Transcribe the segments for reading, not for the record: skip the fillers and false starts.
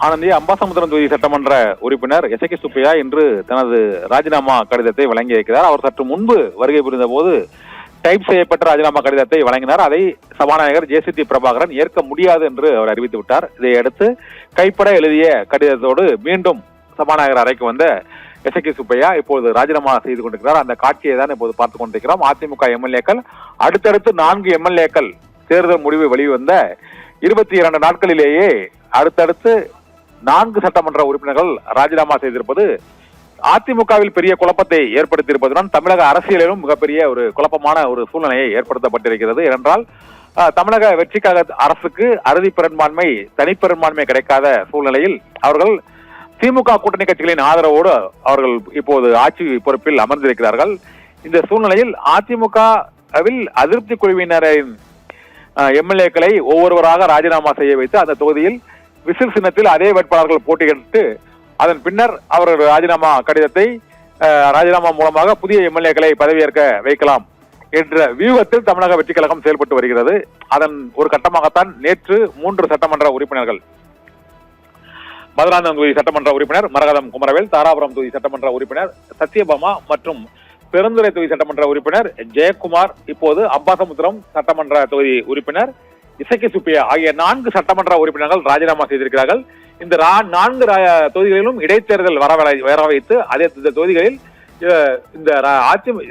ஆனந்தி, அம்பாசமுத்திரம் தொகுதி சட்டமன்ற உறுப்பினர் எசகி சுப்பையா இன்று தனது ராஜினாமா கடிதத்தை வழங்கியிருக்கிறார். அவர் சற்று முன்பு வருகை புரிந்த போது டைப் செய்யப்பட்ட ராஜினாமா கடிதத்தை வழங்கினார். அதை சபாநாயகர் ஜே.சி.டி. பிரபாகரன் ஏற்க முடியாது என்று அவர் அறிவித்து விட்டார். இதையடுத்து கைப்பட எழுதிய கடிதத்தோடு மீண்டும் சபாநாயகர் அறைக்கு வந்த எசகி சுப்பையா இப்போது ராஜினாமா செய்து கொண்டிருக்கிறார். அந்த காட்சியை தான் இப்போது பார்த்துக் கொண்டிருக்கிறோம். அதிமுக எம்எல்ஏக்கள் அடுத்தடுத்து 4 எம்எல்ஏக்கள் தேர்தல் முடிவு வெளிவந்த 22 நாட்களிலேயே அடுத்தடுத்து 4 சட்டமன்ற உறுப்பினர்கள் ராஜினாமா செய்திருப்பது அதிமுகவில் பெரிய குழப்பத்தை ஏற்படுத்தியிருப்பதுடன் தமிழக அரசியலிலும் மிகப்பெரிய ஒரு குழப்பமான ஒரு சூழ்நிலையை ஏற்படுத்தப்பட்டிருக்கிறது. ஏனென்றால் தமிழக வெற்றி கழக அரசுக்கு அறுதி பெரும்பான்மை தனிப்பெரும்பான்மை கிடைக்காத சூழ்நிலையில் அவர்கள் திமுக கூட்டணி கட்சிகளின் ஆதரவோடு அவர்கள் இப்போது ஆட்சி பொறுப்பில் அமர்ந்திருக்கிறார்கள். இந்த சூழ்நிலையில் அதிமுகவில் அதிருப்தி குழுவினரின் எம்எல்ஏக்களை ஒவ்வொருவராக ராஜினாமா செய்ய வைத்து அந்த தொகுதியில் விசில் சின்னத்தில் அதே வேட்பாளர்கள் போட்டியிட்டு அதன் பின்னர் அவர்கள் ராஜினாமா மூலமாக புதிய எம்எல்ஏக்களை பதவியேற்க வைக்கலாம் என்ற வியூகத்தில் தமிழக வெற்றி கழகம் செயல்பட்டு வருகிறது. அதன் ஒரு கட்டமாகத்தான் நேற்று 3 சட்டமன்ற உறுப்பினர்கள், மதுராந்தகம் தொகுதி சட்டமன்ற உறுப்பினர் மரகதம் குமரவேல், தாராபுரம் தொகுதி சட்டமன்ற உறுப்பினர் சத்யபாமா மற்றும் பெருந்துறை தொகுதி சட்டமன்ற உறுப்பினர் ஜெயக்குமார், இப்போது அம்பாசமுத்திரம் சட்டமன்ற தொகுதி உறுப்பினர் எசகி சுப்பையா ஆகிய 4 சட்டமன்ற உறுப்பினர்கள் ராஜினாமா செய்திருக்கிறார்கள். இந்த 4 தொகுதிகளிலும் இடைத்தேர்தல் வர வைத்து அதே தொகுதிகளில் இந்த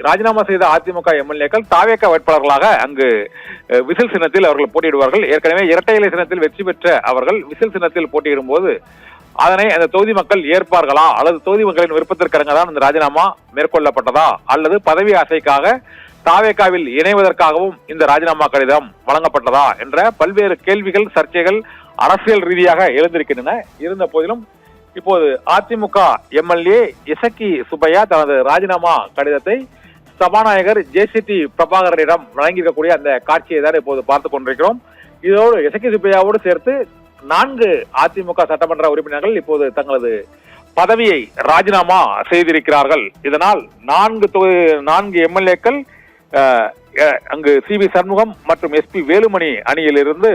ராஜினாமா செய்த அதிமுக எம்எல்ஏக்கள் தாவேக வேட்பாளர்களாக அங்கு விசில் சின்னத்தில் அவர்கள் போட்டியிடுவார்கள். ஏற்கனவே இரட்டை இலை சின்னத்தில் வெற்றி பெற்ற அவர்கள் விசில் சின்னத்தில் போட்டியிடும் போது அதனை அந்த தொகுதி மக்கள் ஏற்பார்களா அல்லது தொகுதி மக்களின் விருப்பத்திற்கரங்கதான் இந்த ராஜினாமா மேற்கொள்ளப்பட்டதா அல்லது பதவி ஆசைக்காக தாவேகாவில் இணைவதற்காகவும் இந்த ராஜினாமா கடிதம் வழங்கப்பட்டதா என்ற பல்வேறு கேள்விகள், சர்ச்சைகள் அரசியல் ரீதியாக எழுந்திருக்கின்றன. இருந்த போதிலும் இப்போது அதிமுக எம்எல்ஏ எசகி சுப்பையா தனது ராஜினாமா கடிதத்தை சபாநாயகர் ஜே.சி.டி. பிரபாகரனிடம் வழங்கியிருக்கக்கூடிய அந்த காட்சியை தான் இப்போது பார்த்துக் கொண்டிருக்கிறோம். இதோடு எசகி சுப்பையாவோடு சேர்த்து 4 அதிமுக சட்டமன்ற உறுப்பினர்கள் இப்போது தங்களது பதவியை ராஜினாமா செய்திருக்கிறார்கள். இதனால் 4 எம்எல்ஏக்கள் அங்கு சி.வி. சண்முகம் மற்றும் எஸ்.பி. வேலுமணி அணியிலிருந்து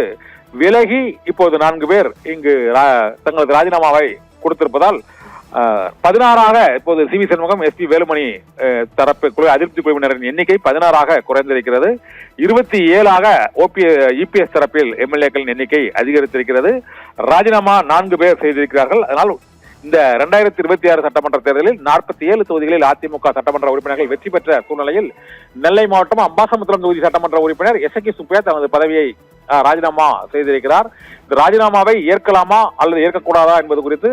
விலகி இப்போது 4 பேர் இங்கு தங்களது ராஜினாமாவை கொடுத்திருப்பதால் 16ஆக இப்போது சி.வி. சண்முகம், எஸ்.பி. வேலுமணி தரப்பு அதிருப்தி குழுவினரின் எண்ணிக்கை 16ஆக குறைந்திருக்கிறது. 27ஆக இபிஎஸ் தரப்பில் எம்எல்ஏக்களின் எண்ணிக்கை அதிகரித்திருக்கிறது. ராஜினாமா 4 பேர் செய்திருக்கிறார்கள். அதனால் இந்த 2026 சட்டமன்ற தேர்தலில் 47 தொகுதிகளில் அதிமுக சட்டமன்ற உறுப்பினர்கள் வெற்றி பெற்ற சூழ்நிலையில் நெல்லை மாவட்டம் அம்பாசமுத்திரம் தொகுதி சட்டமன்ற உறுப்பினர் எசகி சுப்பையா தனது பதவியை ராஜினாமா செய்திருக்கிறார். இந்த ராஜினாமாவை ஏற்கலாமா அல்லது ஏற்கக்கூடாதா என்பது குறித்து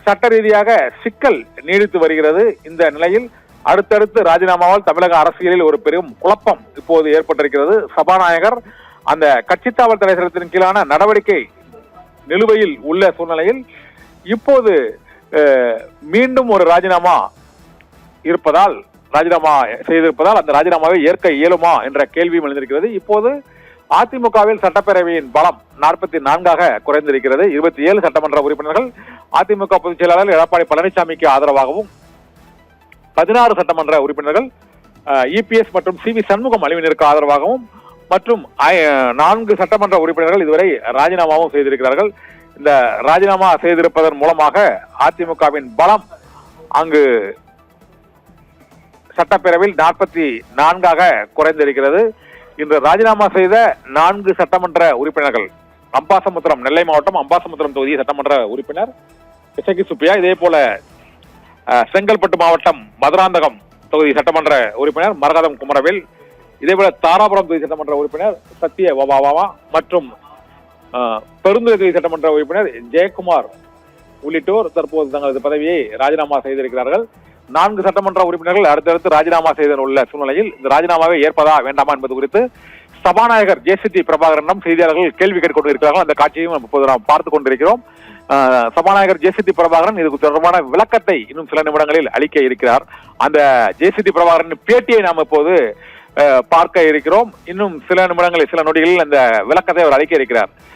சட்ட ரீதியாக சிக்கல் நீடித்து வருகிறது. இந்த நிலையில் அடுத்தடுத்து ராஜினாமாவால் தமிழக அரசியலில் ஒரு பெரும் குழப்பம் இப்போது ஏற்பட்டிருக்கிறது. சபாநாயகர் அந்த கட்சித்தாவல் தடை சட்டத்தின் கீழான நடவடிக்கை நிலுவையில் உள்ள சூழ்நிலையில் இப்போது மீண்டும் ஒரு ராஜினாமா செய்திருப்பதால் அந்த ராஜினாமாவை ஏற்க இயலுமா என்ற கேள்வியும் எழுந்திருக்கிறது. இப்போது அதிமுகவில் சட்டப்பேரவையின் பலம் 44ஆக குறைந்திருக்கிறது. 27 சட்டமன்ற உறுப்பினர்கள் அதிமுக பொதுச் செயலாளர் எடப்பாடி பழனிசாமிக்கு ஆதரவாகவும் 16 சட்டமன்ற உறுப்பினர்கள் இபிஎஸ் மற்றும் சி.வி. சண்முகம் அணியினருக்கு ஆதரவாகவும் மற்றும் 4 சட்டமன்ற உறுப்பினர்கள் இதுவரை ராஜினாமாவும் செய்திருக்கிறார்கள். இந்த ராஜினாமா செய்திருப்பதன் மூலமாக அதிமுகவின் பலம் அங்கு சட்டப்பேரவையில் 44ஆக குறைந்திருக்கிறது. இன்று ராஜினாமா செய்த 4 சட்டமன்ற உறுப்பினர்கள் நெல்லை மாவட்டம் அம்பாசமுத்திரம் தொகுதி சட்டமன்ற உறுப்பினர் எசகி சுப்பையா, இதே போல செங்கல்பட்டு மாவட்டம் மதுராந்தகம் தொகுதி சட்டமன்ற உறுப்பினர் மரகதம் குமரவேல், இதே போல தாராபுரம் தொகுதி சட்டமன்ற உறுப்பினர் சத்யபாமா மற்றும் பெருந்துறை தொகுதி சட்டமன்ற உறுப்பினர் ஜெயக்குமார் உள்ளிட்டோர் தற்போது தங்களது பதவியை ராஜினாமா செய்திருக்கிறார்கள். 4 சட்டமன்ற உறுப்பினர்கள் அடுத்தடுத்து ராஜினாமா செய்த உள்ள சூழ்நிலையில் இந்த ராஜினாமாவை ஏற்பதா வேண்டாமா என்பது குறித்து சபாநாயகர் ஜே.சி.டி. பிரபாகரனிடம் செய்தியாளர்கள் கேள்வி கேட்டுக்கொண்டிருக்கிறார்கள். அந்த காட்சியையும் இப்போது நாம் பார்த்துக் கொண்டிருக்கிறோம். சபாநாயகர் ஜே.சி.டி. பிரபாகரன் இது தொடர்பான விளக்கத்தை இன்னும் சில நிமிடங்களில் அளிக்க இருக்கிறார். அந்த ஜே.சி.டி. பிரபாகரன் பேட்டியை நாம் இப்போது பார்க்க இருக்கிறோம். இன்னும் சில நொடிகளில் அந்த விளக்கத்தை அவர் அளிக்க இருக்கிறார்.